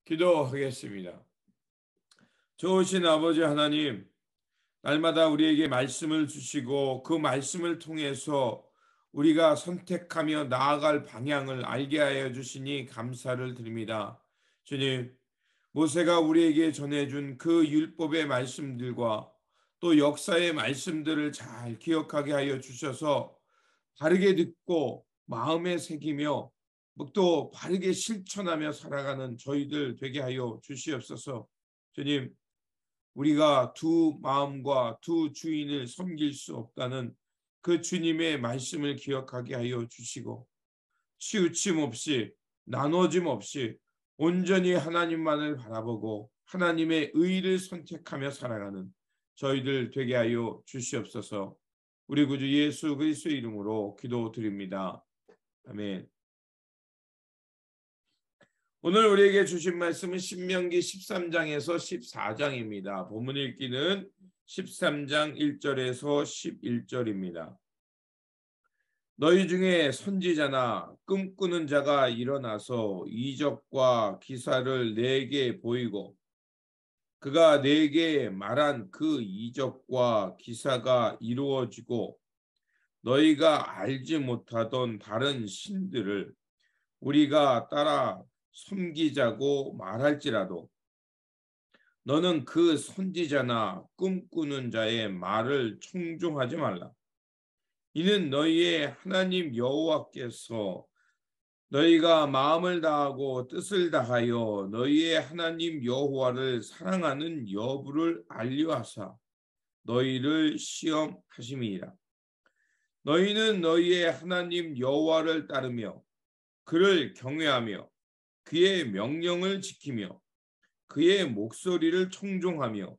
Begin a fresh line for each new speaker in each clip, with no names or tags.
기도하겠습니다. 좋으신 아버지 하나님, 날마다 우리에게 말씀을 주시고 그 말씀을 통해서 우리가 선택하며 나아갈 방향을 알게 하여 주시니 감사를 드립니다. 주님, 모세가 우리에게 전해준 그 율법의 말씀들과 또 역사의 말씀들을 잘 기억하게 하여 주셔서 바르게 듣고 마음에 새기며 또 바르게 실천하며 살아가는 저희들 되게 하여 주시옵소서. 주님, 우리가 두 마음과 두 주인을 섬길 수 없다는 그 주님의 말씀을 기억하게 하여 주시고 치우침 없이 나눠짐 없이 온전히 하나님만을 바라보고 하나님의 의를 선택하며 살아가는 저희들 되게 하여 주시옵소서. 우리 구주 예수 그리스도의 이름으로 기도드립니다. 아멘. 오늘 우리에게 주신 말씀은 신명기 13장에서 14장입니다. 본문 읽기는 13장 1절에서 11절입니다. 너희 중에 선지자나 꿈꾸는 자가 일어나서 이적과 기사를 내게 보이고 그가 내게 말한 그 이적과 기사가 이루어지고 너희가 알지 못하던 다른 신들을 우리가 따라 섬기자고 말할지라도 너는 그 선지자나 꿈꾸는 자의 말을 청종하지 말라. 이는 너희의 하나님 여호와께서 너희가 마음을 다하고 뜻을 다하여 너희의 하나님 여호와를 사랑하는 여부를 알려하사 너희를 시험하심이니라. 너희는 너희의 하나님 여호와를 따르며 그를 경외하며 그의 명령을 지키며 그의 목소리를 청종하며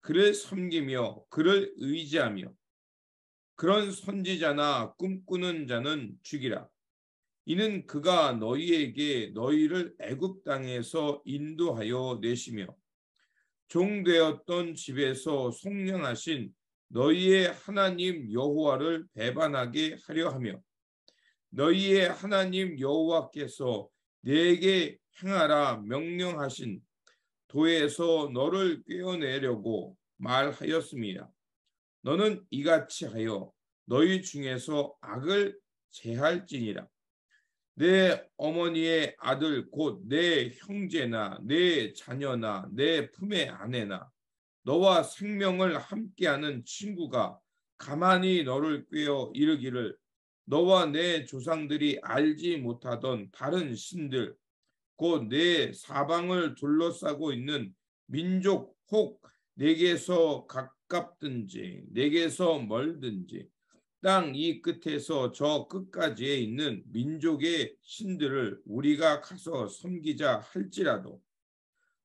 그를 섬기며 그를 의지하며 그런 선지자나 꿈꾸는 자는 죽이라. 이는 그가 너희에게 너희를 애굽 땅에서 인도하여 내시며 종되었던 집에서 속량하신 너희의 하나님 여호와를 배반하게 하려 하며 너희의 하나님 여호와께서 내게 행하라 명령하신 도에서 너를 꿰어내려고 말하였습니다. 너는 이같이 하여 너희 중에서 악을 제할지니라. 내 어머니의 아들 곧 내 형제나 내 자녀나 내 품의 아내나 너와 생명을 함께하는 친구가 가만히 너를 꿰어 이르기를 너와 내 조상들이 알지 못하던 다른 신들 곧 내 사방을 둘러싸고 있는 민족 혹 내게서 가깝든지 내게서 멀든지 땅 이 끝에서 저 끝까지에 있는 민족의 신들을 우리가 가서 섬기자 할지라도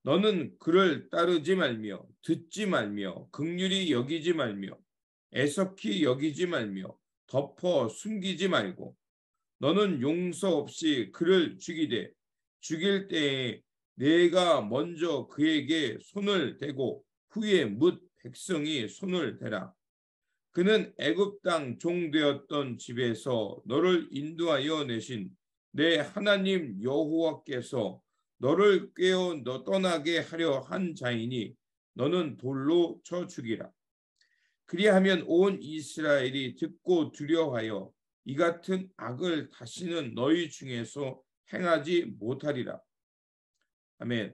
너는 그를 따르지 말며 듣지 말며 긍휼히 여기지 말며 애석히 여기지 말며 덮어 숨기지 말고 너는 용서 없이 그를 죽이되 죽일 때에 내가 먼저 그에게 손을 대고 후에 뭇 백성이 손을 대라. 그는 애굽 땅 종되었던 집에서 너를 인도하여 내신 내 하나님 여호와께서 너를 꿰어 너 떠나게 하려 한 자이니 너는 돌로 쳐 죽이라. 그리하면 온 이스라엘이 듣고 두려워하여 이 같은 악을 다시는 너희 중에서 행하지 못하리라. 아멘.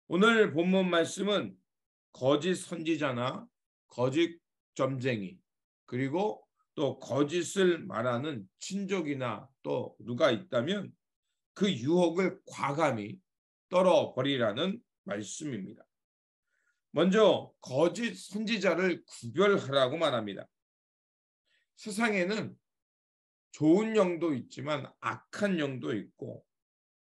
오늘 본문 말씀은 거짓 선지자나 거짓 점쟁이 그리고 또 거짓을 말하는 친족이나 또 누가 있다면 그 유혹을 과감히 떨어버리라는 말씀입니다. 먼저 거짓 선지자를 구별하라고 말합니다. 세상에는 좋은 영도 있지만 악한 영도 있고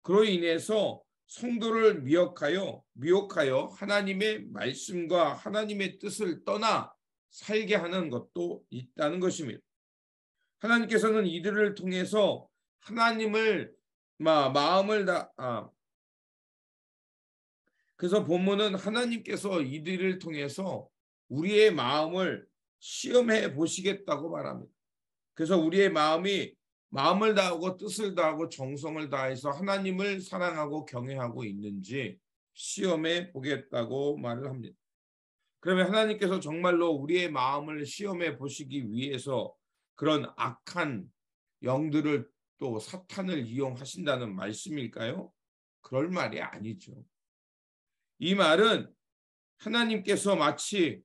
그로 인해서 성도를 미혹하여 하나님의 말씀과 하나님의 뜻을 떠나 살게 하는 것도 있다는 것입니다. 하나님께서는 이들을 통해서 하나님을 마음을 그래서 본문은 하나님께서 이들을 통해서 우리의 마음을 시험해 보시겠다고 말합니다. 그래서 우리의 마음이 마음을 다하고 뜻을 다하고 정성을 다해서 하나님을 사랑하고 경외하고 있는지 시험해 보겠다고 말을 합니다. 그러면 하나님께서 정말로 우리의 마음을 시험해 보시기 위해서 그런 악한 영들을 또 사탄을 이용하신다는 말씀일까요? 그럴 말이 아니죠. 이 말은 하나님께서 마치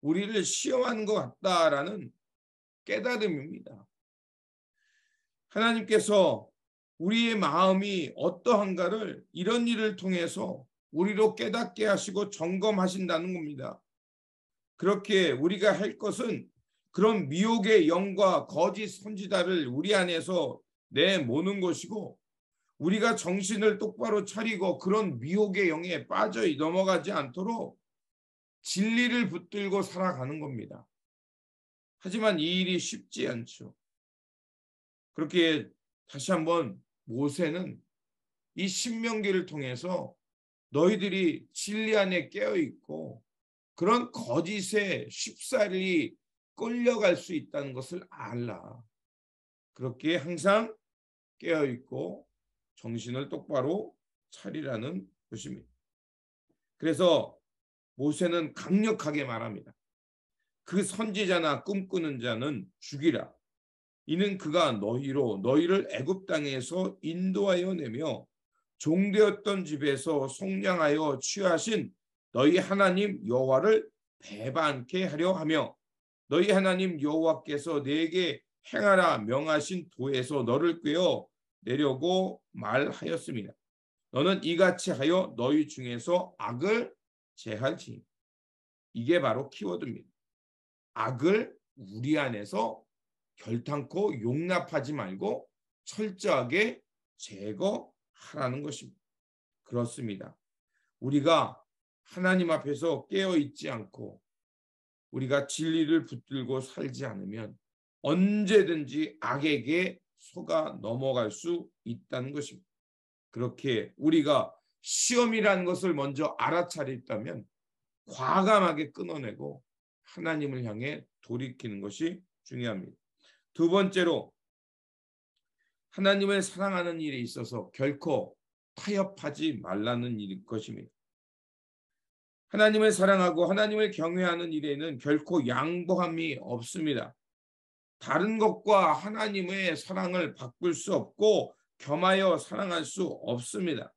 우리를 시험하는 것 같다라는 깨달음입니다. 하나님께서 우리의 마음이 어떠한가를 이런 일을 통해서 우리로 깨닫게 하시고 점검하신다는 겁니다. 그렇게 우리가 할 것은 그런 미혹의 영과 거짓 선지자를 우리 안에서 내모는 것이고, 우리가 정신을 똑바로 차리고 그런 미혹의 영에 빠져 넘어가지 않도록 진리를 붙들고 살아가는 겁니다. 하지만 이 일이 쉽지 않죠. 그렇게 다시 한번 모세는 이 신명기를 통해서 너희들이 진리 안에 깨어 있고 그런 거짓에 쉽사리 끌려갈 수 있다는 것을 알라. 그렇게 항상 깨어 있고 정신을 똑바로 차리라는 것입니다. 그래서 모세는 강력하게 말합니다. 그 선지자나 꿈꾸는 자는 죽이라. 이는 그가 너희를 애굽 땅에서 인도하여 내며 종되었던 집에서 속량하여 취하신 너희 하나님 여호와를 배반케 하려 하며, 너희 하나님 여호와께서 내게 행하라 명하신 도에서 너를 꿰어 내려고 말하였습니다. 너는 이같이 하여 너희 중에서 악을 제할지. 이게 바로 키워드입니다. 악을 우리 안에서 결탄코 용납하지 말고 철저하게 제거하라는 것입니다. 그렇습니다. 우리가 하나님 앞에서 깨어 있지 않고 우리가 진리를 붙들고 살지 않으면 언제든지 악에게 속아 넘어갈 수 있다는 것입니다. 그렇게 우리가 시험이라는 것을 먼저 알아차렸다면 과감하게 끊어내고 하나님을 향해 돌이키는 것이 중요합니다. 두 번째로, 하나님을 사랑하는 일에 있어서 결코 타협하지 말라는 일일 것입니다. 하나님을 사랑하고 하나님을 경외하는 일에는 결코 양보함이 없습니다. 다른 것과 하나님의 사랑을 바꿀 수 없고 겸하여 사랑할 수 없습니다.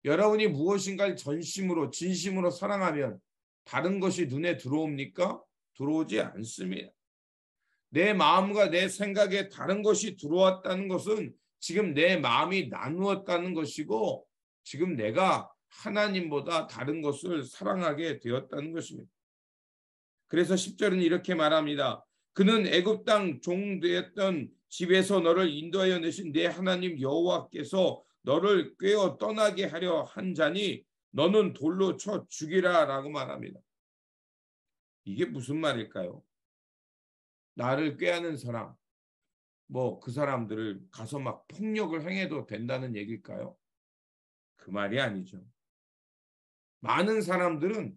여러분이 무엇인가를 전심으로 진심으로 사랑하면 다른 것이 눈에 들어옵니까? 들어오지 않습니다. 내 마음과 내 생각에 다른 것이 들어왔다는 것은 지금 내 마음이 나누었다는 것이고, 지금 내가 하나님보다 다른 것을 사랑하게 되었다는 것입니다. 그래서 10절은 이렇게 말합니다. 그는 애굽 땅 종되었던 집에서 너를 인도하여 내신 내 하나님 여호와께서 너를 꿰어 떠나게 하려 한 자니 너는 돌로 쳐 죽이라 라고 말합니다. 이게 무슨 말일까요? 나를 꾀하는 사람, 그 사람들을 가서 막 폭력을 행해도 된다는 얘기일까요? 그 말이 아니죠. 많은 사람들은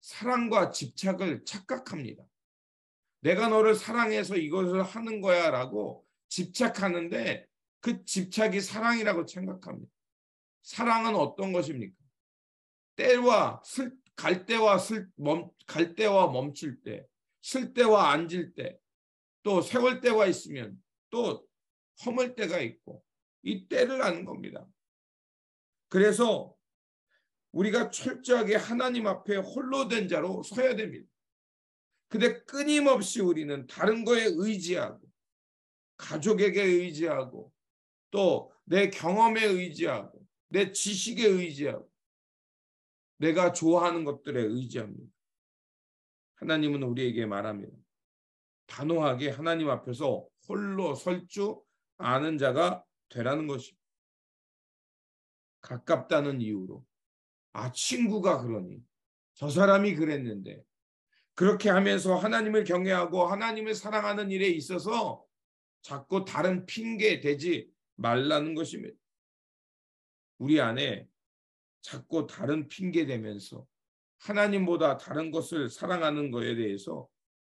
사랑과 집착을 착각합니다. 내가 너를 사랑해서 이것을 하는 거야 라고 집착하는데 그 집착이 사랑이라고 생각합니다. 사랑은 어떤 것입니까? 갈 때와 멈출 때, 쓸 때와 앉을 때, 또 세월 때가 있으면 또 허물 때가 있고, 이 때를 아는 겁니다. 그래서 우리가 철저하게 하나님 앞에 홀로 된 자로 서야 됩니다. 근데 끊임없이 우리는 다른 거에 의지하고, 가족에게 의지하고, 또 내 경험에 의지하고, 내 지식에 의지하고, 내가 좋아하는 것들에 의지합니다. 하나님은 우리에게 말합니다. 단호하게 하나님 앞에서 홀로 설 줄 아는 자가 되라는 것입니다. 가깝다는 이유로, 친구가 그러니, 저 사람이 그랬는데, 그렇게 하면서 하나님을 경외하고 하나님을 사랑하는 일에 있어서 자꾸 다른 핑계 대지 말라는 것입니다. 우리 안에 자꾸 다른 핑계 대면서 하나님보다 다른 것을 사랑하는 것에 대해서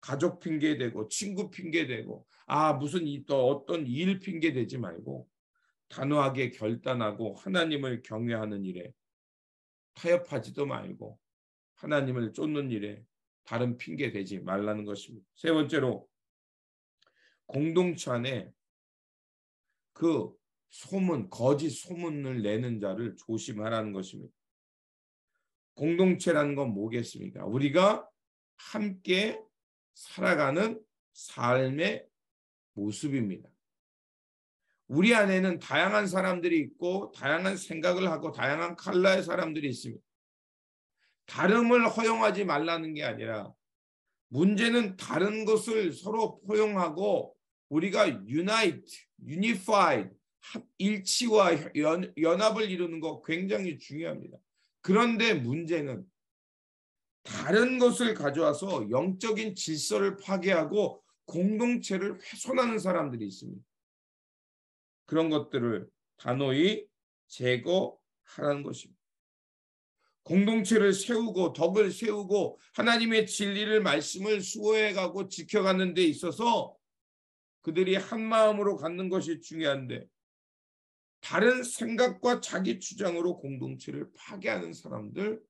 가족 핑계대고 친구 핑계대고 무슨 또 어떤 일 핑계대지 말고 단호하게 결단하고 하나님을 경외하는 일에 타협하지도 말고 하나님을 쫓는 일에 다른 핑계대지 말라는 것입니다. 세 번째로 공동체 안에 그 거짓 소문을 내는 자를 조심하라는 것입니다. 공동체라는 건 뭐겠습니까? 우리가 함께 살아가는 삶의 모습입니다. 우리 안에는 다양한 사람들이 있고 다양한 생각을 하고 다양한 컬러의 사람들이 있습니다. 다름을 허용하지 말라는 게 아니라 문제는 다른 것을 서로 포용하고 우리가 unified, 일치와 연합을 이루는 거 굉장히 중요합니다. 그런데 문제는 다른 것을 가져와서 영적인 질서를 파괴하고 공동체를 훼손하는 사람들이 있습니다. 그런 것들을 단호히 제거하라는 것입니다. 공동체를 세우고 덕을 세우고 하나님의 진리를 말씀을 수호해가고 지켜가는 데 있어서 그들이 한 마음으로 갖는 것이 중요한데 다른 생각과 자기 주장으로 공동체를 파괴하는 사람들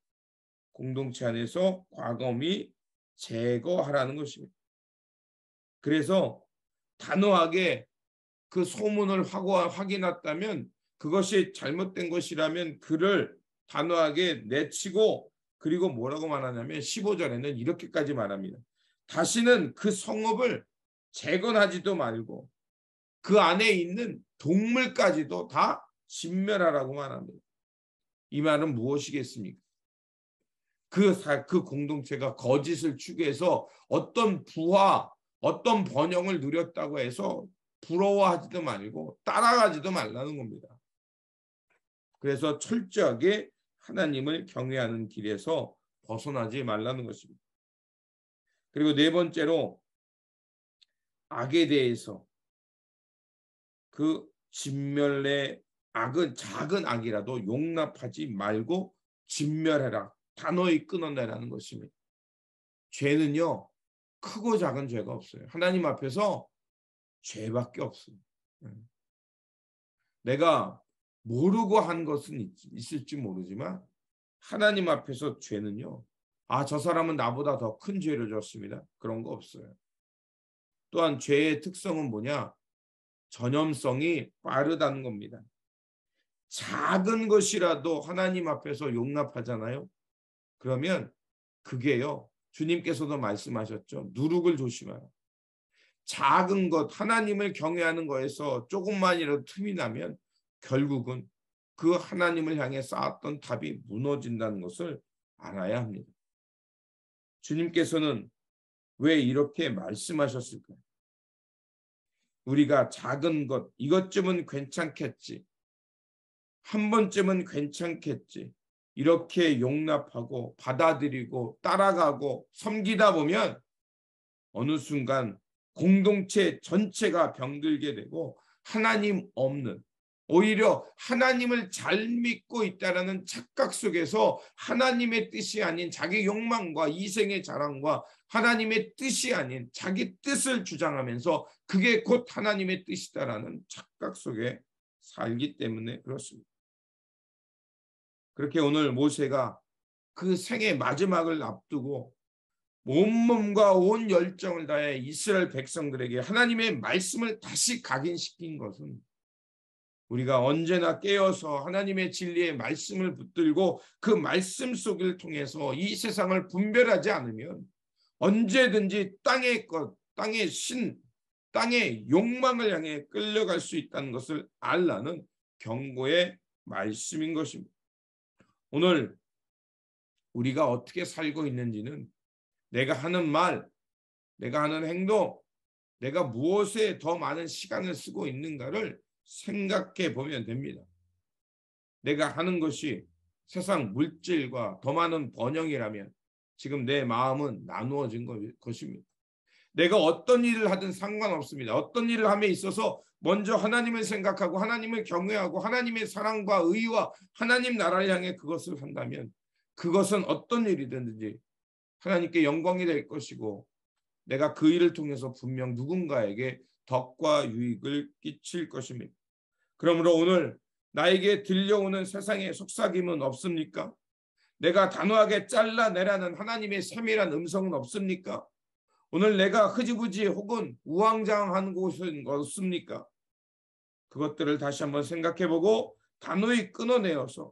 공동체 안에서 과감히 제거하라는 것입니다. 그래서 단호하게 그 소문을 확인했다면 그것이 잘못된 것이라면 그를 단호하게 내치고 그리고 뭐라고 말하냐면 15절에는 이렇게까지 말합니다. 다시는 그 성읍을 재건하지도 말고 그 안에 있는 동물까지도 다 진멸하라고 말합니다. 이 말은 무엇이겠습니까? 그 공동체가 거짓을 추구해서 어떤 부와 어떤 번영을 누렸다고 해서 부러워하지도 말고 따라가지도 말라는 겁니다. 그래서 철저하게 하나님을 경외하는 길에서 벗어나지 말라는 것입니다. 그리고 네 번째로 악에 대해서 그 진멸의 악은 작은 악이라도 용납하지 말고 진멸해라. 단호히 끊어내라는 것입니다. 죄는요. 크고 작은 죄가 없어요. 하나님 앞에서 죄밖에 없어요. 내가 모르고 한 것은 있을지 모르지만 하나님 앞에서 죄는요. 저 사람은 나보다 더 큰 죄를 졌습니다. 그런 거 없어요. 또한 죄의 특성은 뭐냐? 전염성이 빠르다는 겁니다. 작은 것이라도 하나님 앞에서 용납하잖아요. 그러면 그게요. 주님께서도 말씀하셨죠. 누룩을 조심하라. 작은 것, 하나님을 경외하는 거에서 조금만이라도 틈이 나면 결국은 그 하나님을 향해 쌓았던 답이 무너진다는 것을 알아야 합니다. 주님께서는 왜 이렇게 말씀하셨을까요? 우리가 작은 것, 이것쯤은 괜찮겠지. 한 번쯤은 괜찮겠지. 이렇게 용납하고 받아들이고 따라가고 섬기다 보면 어느 순간 공동체 전체가 병들게 되고 하나님 없는 오히려 하나님을 잘 믿고 있다라는 착각 속에서 하나님의 뜻이 아닌 자기 욕망과 이생의 자랑과 하나님의 뜻이 아닌 자기 뜻을 주장하면서 그게 곧 하나님의 뜻이다라는 착각 속에 살기 때문에 그렇습니다. 그렇게 오늘 모세가 그 생의 마지막을 앞두고 온몸과 온 열정을 다해 이스라엘 백성들에게 하나님의 말씀을 다시 각인시킨 것은 우리가 언제나 깨어서 하나님의 진리의 말씀을 붙들고 그 말씀 속을 통해서 이 세상을 분별하지 않으면 언제든지 땅의 것, 땅의 신, 땅의 욕망을 향해 끌려갈 수 있다는 것을 알라는 경고의 말씀인 것입니다. 오늘 우리가 어떻게 살고 있는지는 내가 하는 말, 내가 하는 행동, 내가 무엇에 더 많은 시간을 쓰고 있는가를 생각해 보면 됩니다. 내가 하는 것이 세상 물질과 더 많은 번영이라면 지금 내 마음은 나누어진 것입니다. 내가 어떤 일을 하든 상관없습니다. 어떤 일을 함에 있어서 먼저 하나님을 생각하고 하나님을 경외하고 하나님의 사랑과 의와 하나님 나라를 향해 그것을 한다면 그것은 어떤 일이든지 하나님께 영광이 될 것이고 내가 그 일을 통해서 분명 누군가에게 덕과 유익을 끼칠 것입니다. 그러므로 오늘 나에게 들려오는 세상의 속삭임은 없습니까? 내가 단호하게 잘라내라는 하나님의 세밀한 음성은 없습니까? 오늘 내가 흐지부지 혹은 우왕좌왕한 곳은 없습니까? 그것들을 다시 한번 생각해보고 단호히 끊어내어서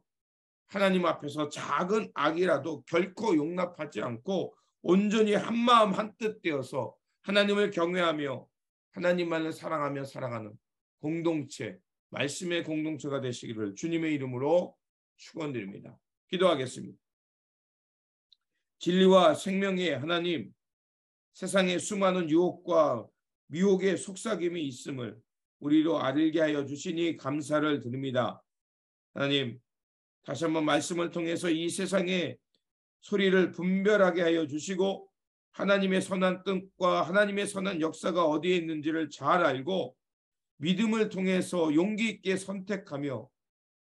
하나님 앞에서 작은 악이라도 결코 용납하지 않고 온전히 한마음 한뜻 되어서 하나님을 경외하며 하나님만을 사랑하며 살아가는 공동체, 말씀의 공동체가 되시기를 주님의 이름으로 축원드립니다. 기도하겠습니다. 진리와 생명의 하나님, 세상에 수많은 유혹과 미혹의 속삭임이 있음을 우리로 알게 하여 주시니 감사를 드립니다. 하나님, 다시 한번 말씀을 통해서 이 세상의 소리를 분별하게 하여 주시고 하나님의 선한 뜻과 하나님의 선한 역사가 어디에 있는지를 잘 알고 믿음을 통해서 용기 있게 선택하며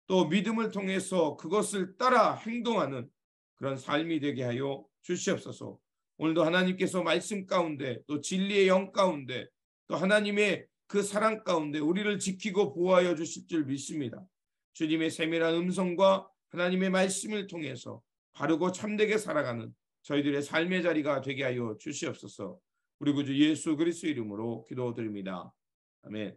또 믿음을 통해서 그것을 따라 행동하는 그런 삶이 되게 하여 주시옵소서. 오늘도 하나님께서 말씀 가운데 또 진리의 영 가운데 또 하나님의 그 사랑 가운데 우리를 지키고 보호하여 주실 줄 믿습니다. 주님의 세밀한 음성과 하나님의 말씀을 통해서 바르고 참되게 살아가는 저희들의 삶의 자리가 되게 하여 주시옵소서. 우리 구주 예수 그리스도 이름으로 기도드립니다. 아멘.